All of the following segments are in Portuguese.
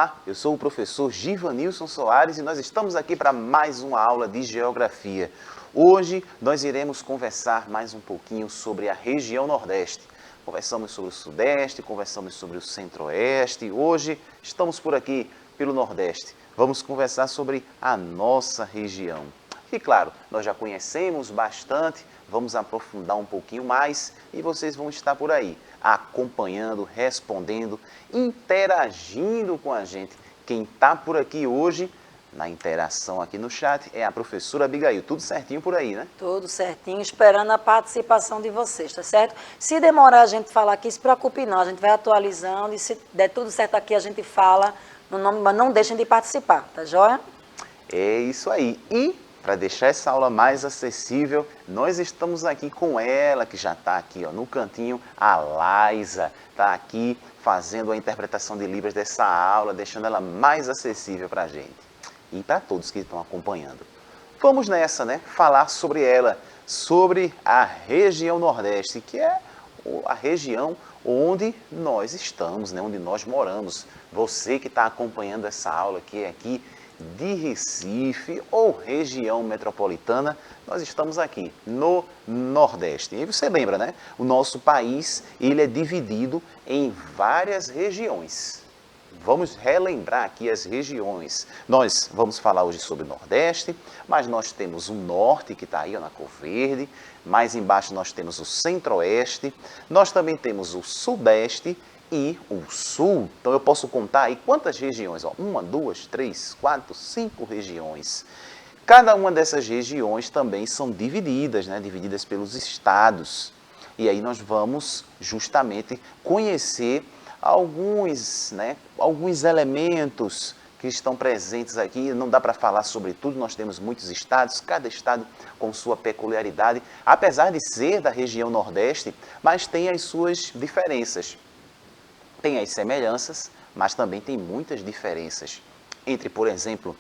Olá, eu sou o professor Givanilson Soares e nós estamos aqui para mais uma aula de Geografia. Hoje nós iremos conversar mais um pouquinho sobre a região Nordeste. Conversamos sobre o Sudeste, conversamos sobre o Centro-Oeste. Hoje estamos por aqui pelo Nordeste. Vamos conversar sobre a nossa região. E claro, nós já conhecemos bastante, vamos aprofundar um pouquinho mais e vocês vão estar por aí, acompanhando, respondendo, interagindo com a gente. Quem está por aqui hoje, na interação aqui no chat, é a professora Abigail. Tudo certinho por aí, né? Tudo certinho, esperando a participação de vocês, tá certo? Se demorar a gente falar aqui, se preocupe não, a gente vai atualizando e se der tudo certo aqui, a gente fala no nome, mas não deixem de participar, tá joia? É isso aí. E para deixar essa aula mais acessível, nós estamos aqui com ela, que já está aqui ó, no cantinho, a Laisa, está aqui fazendo a interpretação de Libras dessa aula, deixando ela mais acessível para a gente e para todos que estão acompanhando. Vamos nessa, né? Falar sobre ela, sobre a região Nordeste, que é a região onde nós estamos, né? Onde nós moramos. Você que está acompanhando essa aula, que é aqui de Recife ou região metropolitana, nós estamos aqui no Nordeste. E você lembra, né? O nosso país, ele é dividido em várias regiões. Vamos relembrar aqui as regiões. Nós vamos falar hoje sobre o Nordeste, mas nós temos o Norte, que está aí ó, na cor verde. Mais embaixo nós temos o Centro-Oeste. Nós também temos o Sudeste e o Sul. Então eu posso contar aí quantas regiões? Ó, 1, 2, 3, 4, 5 regiões. Cada uma dessas regiões também são divididas, né? Divididas pelos estados. E aí nós vamos justamente conhecer alguns elementos que estão presentes aqui. Não dá para falar sobre tudo, nós temos muitos estados, cada estado com sua peculiaridade, apesar de ser da região Nordeste, mas tem as suas diferenças. Tem as semelhanças, mas também tem muitas diferenças entre, por exemplo,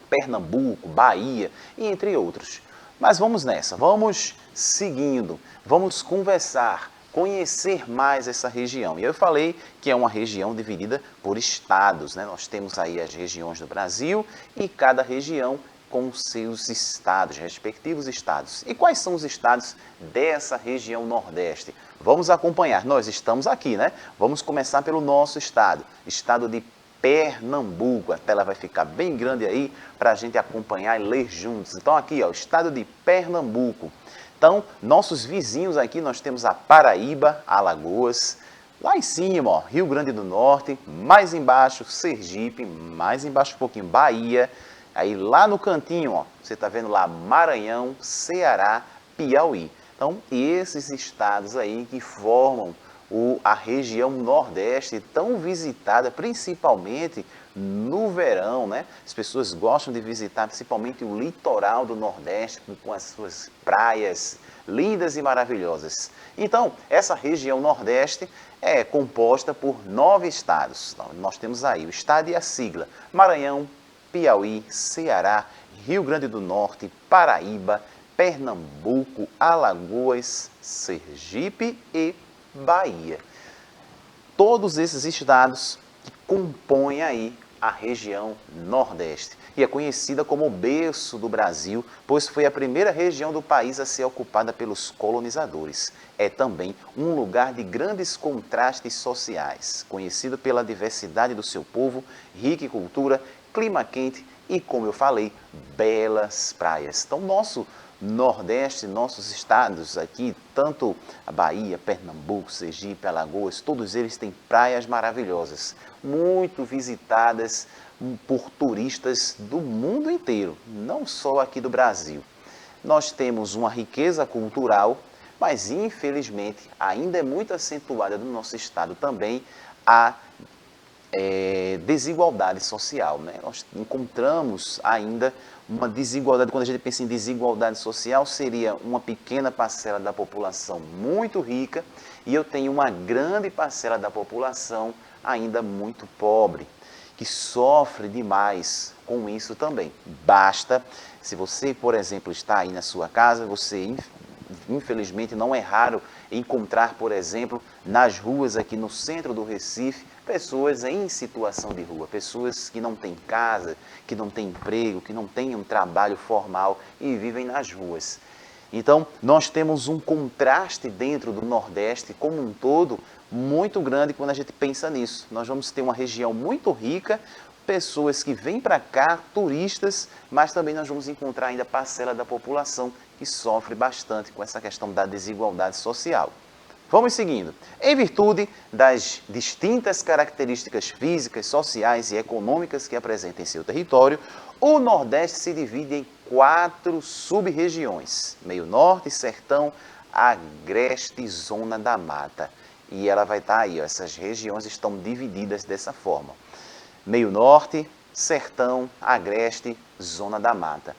Pernambuco, Bahia e entre outros. Mas vamos nessa, vamos seguindo, vamos conversar, conhecer mais essa região. E eu falei que é uma região dividida por estados, né? Nós temos aí as regiões do Brasil e cada região com seus estados, respectivos estados. E quais são os estados dessa região Nordeste? Vamos acompanhar. Nós estamos aqui, né? Vamos começar pelo nosso estado, estado de Pernambuco. A tela vai ficar bem grande aí para a gente acompanhar e ler juntos. Então aqui, ó, o estado de Pernambuco. Então, nossos vizinhos aqui, nós temos a Paraíba, Alagoas, lá em cima, ó, Rio Grande do Norte, mais embaixo, Sergipe, mais embaixo um pouquinho, Bahia. Aí lá no cantinho, ó, você está vendo lá Maranhão, Ceará, Piauí. Então, esses estados aí que formam a região Nordeste, tão visitada principalmente no verão, né? As pessoas gostam de visitar principalmente o litoral do Nordeste com as suas praias lindas e maravilhosas. Então, essa região Nordeste é composta por 9 estados. Então, nós temos aí o estado e a sigla: Maranhão, Piauí, Ceará, Rio Grande do Norte, Paraíba, Pernambuco, Alagoas, Sergipe e Bahia. Todos esses estados que compõem aí a região Nordeste. E é conhecida como o berço do Brasil, pois foi a primeira região do país a ser ocupada pelos colonizadores. É também um lugar de grandes contrastes sociais, conhecido pela diversidade do seu povo, rica em cultura, clima quente e, como eu falei, belas praias. Então, nosso Nordeste, nossos estados aqui, tanto a Bahia, Pernambuco, Sergipe, Alagoas, todos eles têm praias maravilhosas, muito visitadas por turistas do mundo inteiro, não só aqui do Brasil. Nós temos uma riqueza cultural, mas infelizmente ainda é muito acentuada no nosso estado também a desigualdade social, né? Nós encontramos ainda uma desigualdade. Quando a gente pensa em desigualdade social, seria uma pequena parcela da população muito rica e eu tenho uma grande parcela da população ainda muito pobre, que sofre demais com isso também. Basta, se você, por exemplo, está aí na sua casa, você infelizmente não é raro encontrar, por exemplo, nas ruas aqui no centro do Recife, pessoas em situação de rua, pessoas que não têm casa, que não têm emprego, que não têm um trabalho formal e vivem nas ruas. Então, nós temos um contraste dentro do Nordeste como um todo muito grande quando a gente pensa nisso. Nós vamos ter uma região muito rica, pessoas que vêm para cá, turistas, mas também nós vamos encontrar ainda parcela da população que sofre bastante com essa questão da desigualdade social. Vamos seguindo. Em virtude das distintas características físicas, sociais e econômicas que apresenta em seu território, o Nordeste se divide em 4 sub-regiões: Meio Norte, Sertão, Agreste e Zona da Mata. E ela vai estar aí, ó, essas regiões estão divididas dessa forma: Meio Norte, Sertão, Agreste, Zona da Mata.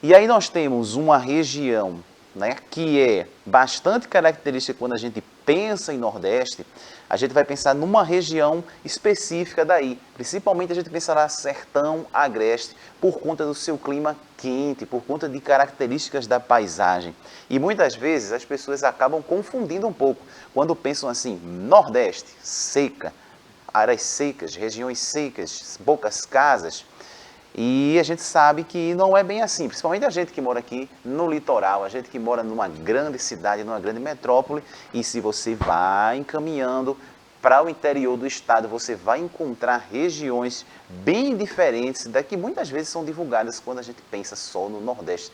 E aí nós temos uma região, né, que é bastante característica quando a gente pensa em Nordeste. A gente vai pensar numa região específica daí, principalmente a gente pensará Sertão, Agreste, por conta do seu clima quente, por conta de características da paisagem. E muitas vezes as pessoas acabam confundindo um pouco quando pensam assim: Nordeste, seca, áreas secas, regiões secas, poucas casas. E a gente sabe que não é bem assim, principalmente a gente que mora aqui no litoral, a gente que mora numa grande cidade, numa grande metrópole, e se você vai encaminhando para o interior do estado, você vai encontrar regiões bem diferentes da que muitas vezes são divulgadas quando a gente pensa só no Nordeste,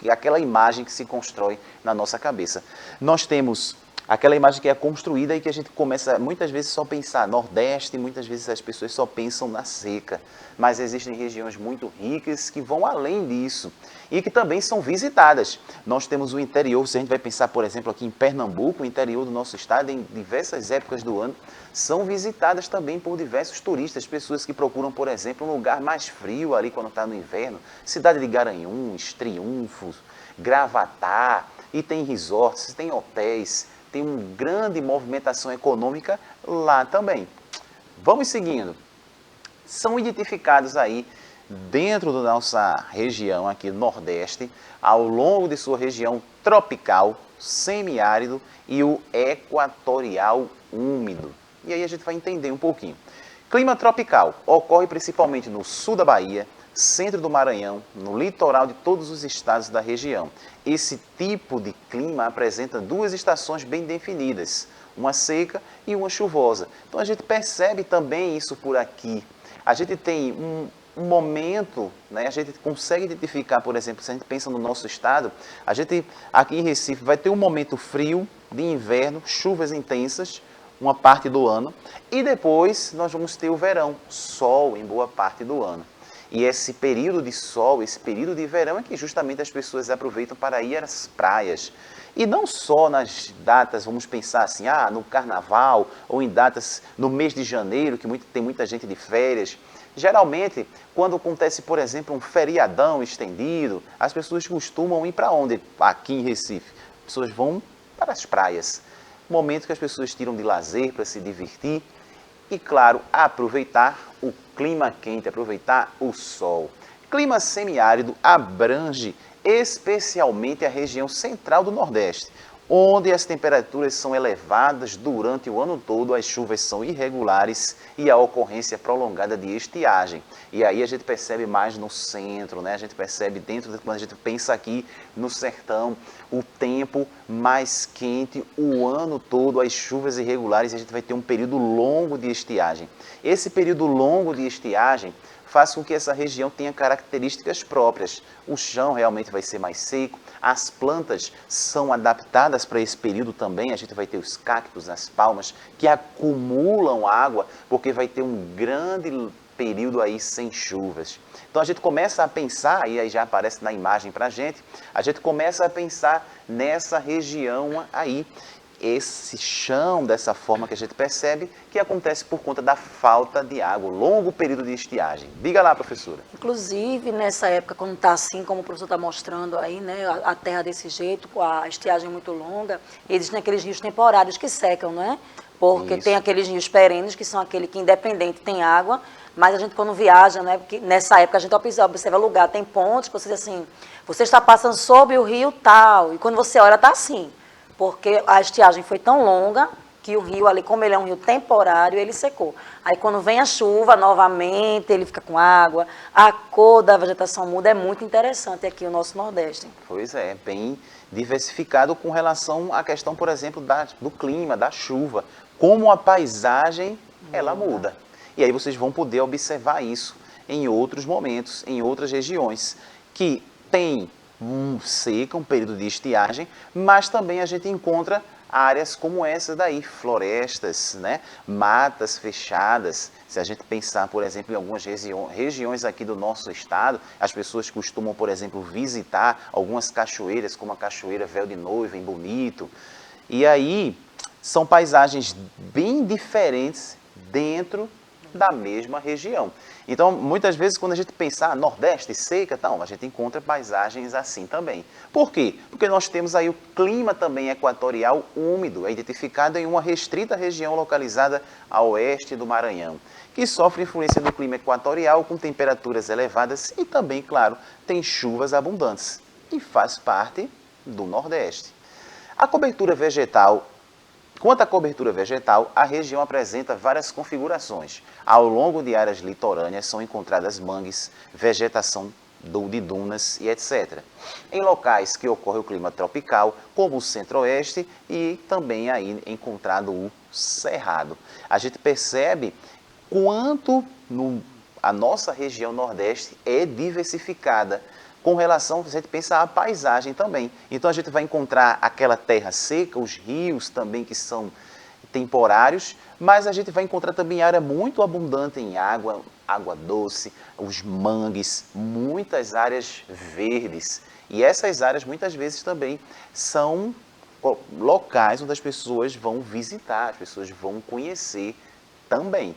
aquela imagem que se constrói na nossa cabeça. Nós temos aquela imagem que é construída e que a gente começa muitas vezes só a pensar Nordeste, muitas vezes as pessoas só pensam na seca, mas existem regiões muito ricas que vão além disso e que também são visitadas. Nós temos o interior, se a gente vai pensar, por exemplo, aqui em Pernambuco, o interior do nosso estado, em diversas épocas do ano, são visitadas também por diversos turistas, pessoas que procuram, por exemplo, um lugar mais frio ali quando está no inverno, cidade de Garanhuns, Triunfo, Gravatá, e tem resorts, tem hotéis, tem uma grande movimentação econômica lá também. Vamos seguindo. São identificados aí, dentro da nossa região aqui Nordeste, ao longo de sua região tropical, semiárido e o equatorial úmido. E aí a gente vai entender um pouquinho. Clima tropical ocorre principalmente no sul da Bahia, centro do Maranhão, no litoral de todos os estados da região. Esse tipo de clima apresenta 2 estações bem definidas, uma seca e uma chuvosa. Então a gente percebe também isso por aqui. A gente tem um momento, né, a gente consegue identificar, por exemplo, se a gente pensa no nosso estado, a gente aqui em Recife vai ter um momento frio de inverno, chuvas intensas, uma parte do ano, e depois nós vamos ter o verão, sol em boa parte do ano. E esse período de sol, esse período de verão é que justamente as pessoas aproveitam para ir às praias. E não só nas datas, vamos pensar assim, no carnaval, ou em datas no mês de janeiro, que tem muita gente de férias. Geralmente, quando acontece, por exemplo, um feriadão estendido, as pessoas costumam ir para onde? Aqui em Recife. As pessoas vão para as praias. Momento que as pessoas tiram de lazer para se divertir. E, claro, aproveitar o clima quente, aproveitar o sol. Clima semiárido abrange especialmente a região central do Nordeste, onde as temperaturas são elevadas durante o ano todo, as chuvas são irregulares e a ocorrência prolongada de estiagem. E aí a gente percebe mais no centro, né? A gente percebe quando a gente pensa aqui no sertão, o tempo mais quente, o ano todo, as chuvas irregulares, e a gente vai ter um período longo de estiagem. Esse período longo de estiagem faz com que essa região tenha características próprias. O chão realmente vai ser mais seco, as plantas são adaptadas para esse período também, a gente vai ter os cactos, as palmas, que acumulam água, porque vai ter um grande período aí sem chuvas. Então a gente começa a pensar, e aí já aparece na imagem para a gente começa a pensar nessa região aí, esse chão dessa forma que a gente percebe que acontece por conta da falta de água, longo período de estiagem. Diga lá, professora. Inclusive, nessa época, quando está assim, como o professor está mostrando aí, né, a terra desse jeito, com a estiagem muito longa, existem aqueles rios temporários que secam, não é? Porque tem aqueles rios perenes, que são aquele que, independente, tem água, mas a gente, quando viaja, né, porque nessa época a gente observa lugar, tem pontos que você diz assim, você está passando sob o rio tal, e quando você olha, está assim. Porque a estiagem foi tão longa que o rio ali, como ele é um rio temporário, ele secou. Aí quando vem a chuva novamente, ele fica com água, a cor da vegetação muda, é muito interessante aqui o nosso Nordeste. Pois é, bem diversificado com relação à questão, por exemplo, do clima, da chuva, como a paisagem ela muda. E aí vocês vão poder observar isso em outros momentos, em outras regiões, que tem seca, um período de estiagem, mas também a gente encontra áreas como essa daí, florestas, né? Matas fechadas. Se a gente pensar, por exemplo, em algumas regiões aqui do nosso estado, as pessoas costumam, por exemplo, visitar algumas cachoeiras, como a Cachoeira Véu de Noiva, em Bonito. E aí são paisagens bem diferentes dentro da mesma região. Então, muitas vezes, quando a gente pensa Nordeste, seca, a gente encontra paisagens assim também. Por quê? Porque nós temos aí o clima também equatorial úmido, é identificado em uma restrita região localizada a oeste do Maranhão, que sofre influência do clima equatorial com temperaturas elevadas e também, claro, tem chuvas abundantes, e faz parte do Nordeste. A cobertura vegetal. Quanto à cobertura vegetal, a região apresenta várias configurações. Ao longo de áreas litorâneas são encontradas mangues, vegetação de dunas e etc. Em locais que ocorre o clima tropical, como o centro-oeste e também aí encontrado o cerrado. A gente percebe quanto a nossa região nordeste é diversificada com relação, a gente pensa a paisagem também. Então a gente vai encontrar aquela terra seca, os rios também que são temporários, mas a gente vai encontrar também área muito abundante em água, água doce, os mangues, muitas áreas verdes. E essas áreas muitas vezes também são locais onde as pessoas vão visitar, as pessoas vão conhecer também.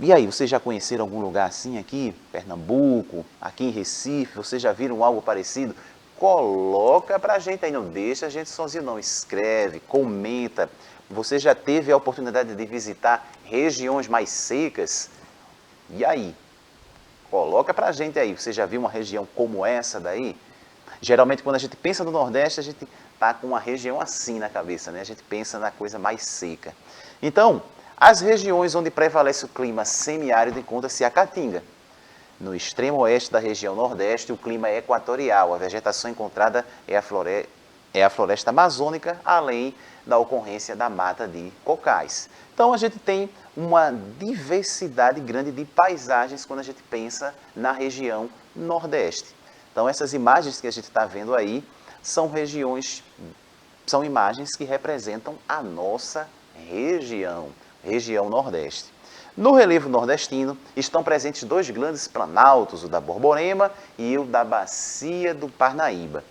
E aí, vocês já conheceram algum lugar assim aqui? Pernambuco, aqui em Recife, vocês já viram algo parecido? Coloca pra gente aí, não deixa a gente sozinho não, escreve, comenta. Você já teve a oportunidade de visitar regiões mais secas? E aí? Coloca pra gente aí, você já viu uma região como essa daí? Geralmente quando a gente pensa no Nordeste, a gente tá com uma região assim na cabeça, né? A gente pensa na coisa mais seca. Então, as regiões onde prevalece o clima semiárido encontra-se a Caatinga. No extremo oeste da região Nordeste, o clima é equatorial. A vegetação encontrada é a floresta amazônica, além da ocorrência da mata de cocais. Então, a gente tem uma diversidade grande de paisagens quando a gente pensa na região Nordeste. Então, essas imagens que a gente está vendo aí são imagens que representam a nossa região Nordeste. No relevo nordestino estão presentes dois grandes planaltos, o da Borborema e o da Bacia do Parnaíba.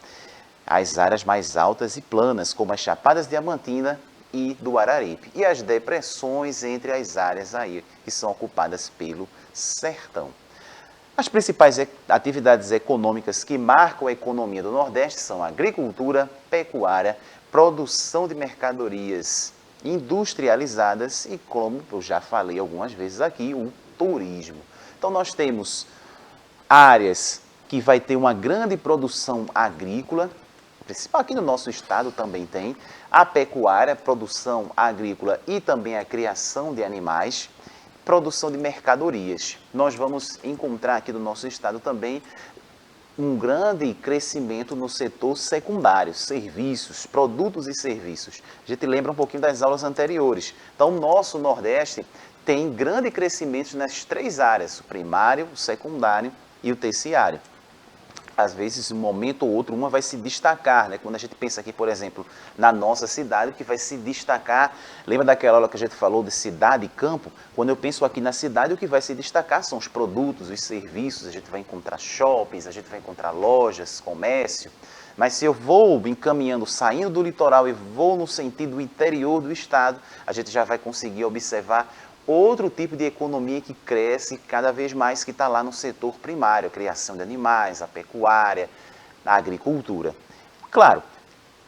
As áreas mais altas e planas, como as Chapadas Diamantina e do Araripe, e as depressões entre as áreas aí que são ocupadas pelo sertão. As principais atividades econômicas que marcam a economia do Nordeste são a agricultura, pecuária, produção de mercadorias industrializadas e, como eu já falei algumas vezes aqui, o turismo. Então nós temos áreas que vai ter uma grande produção agrícola, principal aqui no nosso estado também tem, a pecuária, produção agrícola e também a criação de animais, produção de mercadorias. Nós vamos encontrar aqui no nosso estado também um grande crescimento no setor secundário, serviços, produtos e serviços. A gente lembra um pouquinho das aulas anteriores. Então, o nosso Nordeste tem grande crescimento nas três áreas, o primário, o secundário e o terciário. Às vezes, um momento ou outro, uma vai se destacar, né? Quando a gente pensa aqui, por exemplo, na nossa cidade, o que vai se destacar, lembra daquela aula que a gente falou de cidade e campo? Quando eu penso aqui na cidade, o que vai se destacar são os produtos, os serviços, a gente vai encontrar shoppings, a gente vai encontrar lojas, comércio. Mas se eu vou encaminhando, saindo do litoral e vou no sentido interior do estado, a gente já vai conseguir observar outro tipo de economia que cresce cada vez mais, que está lá no setor primário, a criação de animais, a pecuária, a agricultura. Claro,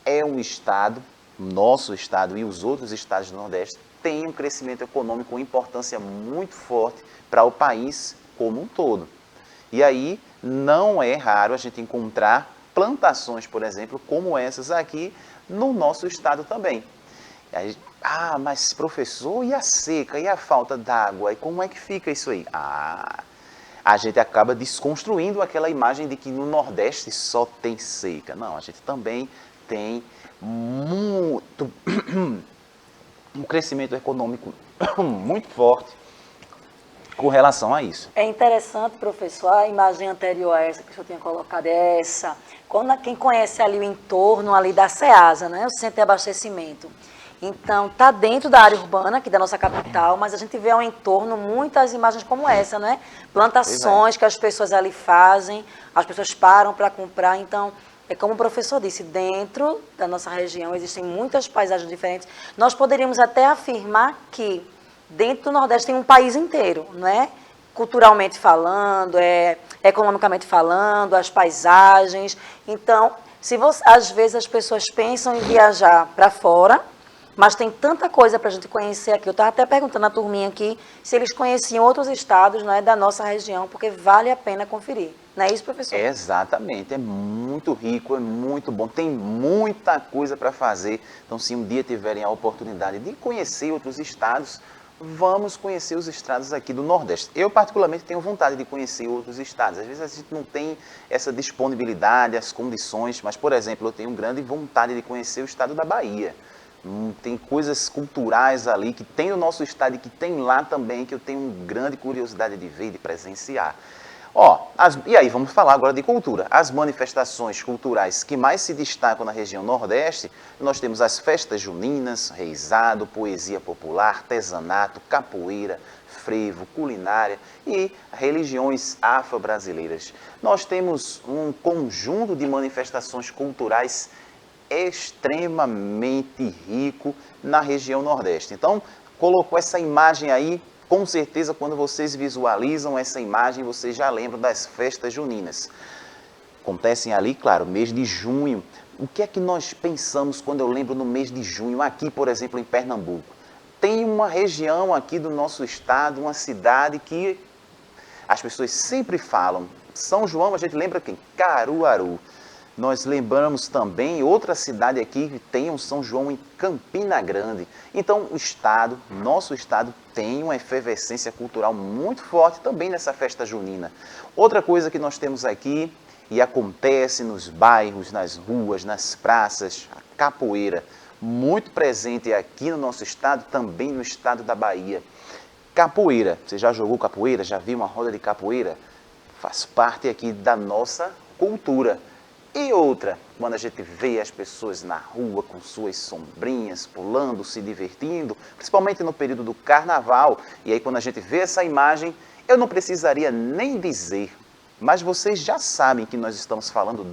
é um estado, nosso estado e os outros estados do Nordeste têm um crescimento econômico com importância muito forte para o país como um todo. E aí não é raro a gente encontrar plantações, por exemplo, como essas aqui no nosso estado também. Aí, mas professor, e a seca, e a falta d'água? E como é que fica isso aí? A gente acaba desconstruindo aquela imagem de que no Nordeste só tem seca. Não, a gente também tem muito um crescimento econômico muito forte com relação a isso. É interessante, professor, a imagem anterior a essa que o senhor tinha colocado é essa. Quem conhece ali o entorno ali da CEASA, né, o Centro de Abastecimento. Então, está dentro da área urbana, aqui da nossa capital, mas a gente vê ao entorno muitas imagens como essa, né? Plantações que as pessoas ali fazem, as pessoas param para comprar. Então, é como o professor disse, dentro da nossa região existem muitas paisagens diferentes. Nós poderíamos até afirmar que dentro do Nordeste tem um país inteiro, não é? Culturalmente falando, economicamente falando, as paisagens. Então, às vezes as pessoas pensam em viajar para fora, mas tem tanta coisa para a gente conhecer aqui. Eu estava até perguntando à turminha aqui se eles conheciam outros estados, não é, da nossa região, porque vale a pena conferir. Não é isso, professor? Exatamente, é muito rico, é muito bom, tem muita coisa para fazer. Então, se um dia tiverem a oportunidade de conhecer outros estados, vamos conhecer os estados aqui do Nordeste. Eu, particularmente, tenho vontade de conhecer outros estados. Às vezes a gente não tem essa disponibilidade, as condições, mas, por exemplo, eu tenho grande vontade de conhecer o estado da Bahia. Tem coisas culturais ali que tem no nosso estado e que tem lá também, que eu tenho grande curiosidade de ver e de presenciar. E aí vamos falar agora de cultura. As manifestações culturais que mais se destacam na região Nordeste, nós temos as festas juninas, reizado, poesia popular, artesanato, capoeira, frevo, culinária e religiões afro-brasileiras. Nós temos um conjunto de manifestações culturais extremamente rico na região Nordeste. Então, colocou essa imagem aí, com certeza quando vocês visualizam essa imagem, vocês já lembram das festas juninas. Acontecem ali, claro, mês de junho. O que é que nós pensamos quando eu lembro no mês de junho, aqui, por exemplo, em Pernambuco? Tem uma região aqui do nosso estado, uma cidade que as pessoas sempre falam. São João, a gente lembra quem? Caruaru. Nós lembramos também outra cidade aqui que tem um São João em Campina Grande. Então, o estado, nosso estado, tem uma efervescência cultural muito forte também nessa festa junina. Outra coisa que nós temos aqui, e acontece nos bairros, nas ruas, nas praças, a capoeira, muito presente aqui no nosso estado, também no estado da Bahia. Capoeira, você já jogou capoeira? Já viu uma roda de capoeira? Faz parte aqui da nossa cultura. E outra, quando a gente vê as pessoas na rua com suas sombrinhas, pulando, se divertindo, principalmente no período do carnaval, e aí quando a gente vê essa imagem, eu não precisaria nem dizer, mas vocês já sabem que nós estamos falando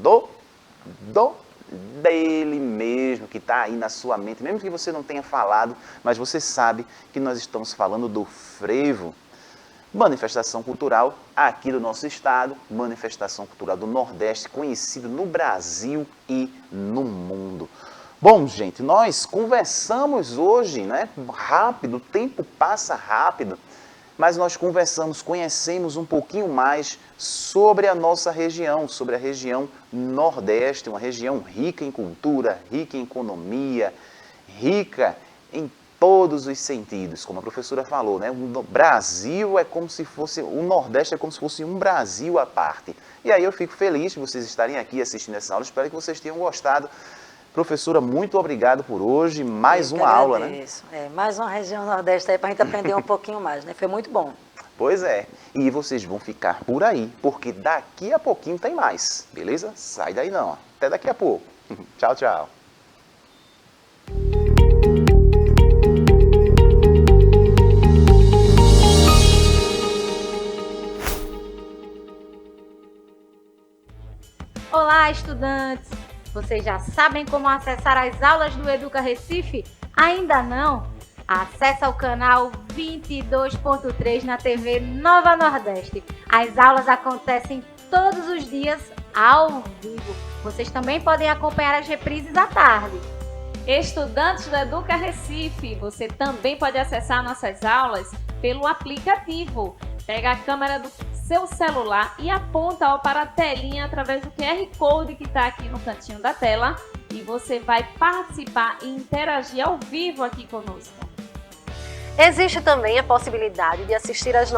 dele mesmo, que está aí na sua mente, mesmo que você não tenha falado, mas você sabe que nós estamos falando do frevo. Manifestação cultural aqui do nosso estado, manifestação cultural do Nordeste, conhecido no Brasil e no mundo. Bom, gente, nós conversamos hoje, né? Rápido, o tempo passa rápido, mas nós conversamos, conhecemos um pouquinho mais sobre a nossa região, sobre a região Nordeste, uma região rica em cultura, rica em economia, rica em todos os sentidos, como a professora falou, né? O Brasil é como se fosse, o Nordeste é como se fosse um Brasil à parte. E aí eu fico feliz de vocês estarem aqui assistindo essa aula, espero que vocês tenham gostado. Professora, muito obrigado por hoje, mais uma aula, né? Mais uma região Nordeste aí para a gente aprender um pouquinho mais, né? Foi muito bom. Pois é, e vocês vão ficar por aí, porque daqui a pouquinho tem mais, beleza? Sai daí não, até daqui a pouco. Tchau, tchau. Olá, estudantes! Vocês já sabem como acessar as aulas do Educa Recife? Ainda não? Acesse o canal 22.3 na TV Nova Nordeste. As aulas acontecem todos os dias ao vivo. Vocês também podem acompanhar as reprises à tarde. Estudantes do Educa Recife, você também pode acessar nossas aulas pelo aplicativo. Pega a câmera do seu celular e aponta para a telinha através do QR Code que está aqui no cantinho da tela e você vai participar e interagir ao vivo aqui conosco. Existe também a possibilidade de assistir às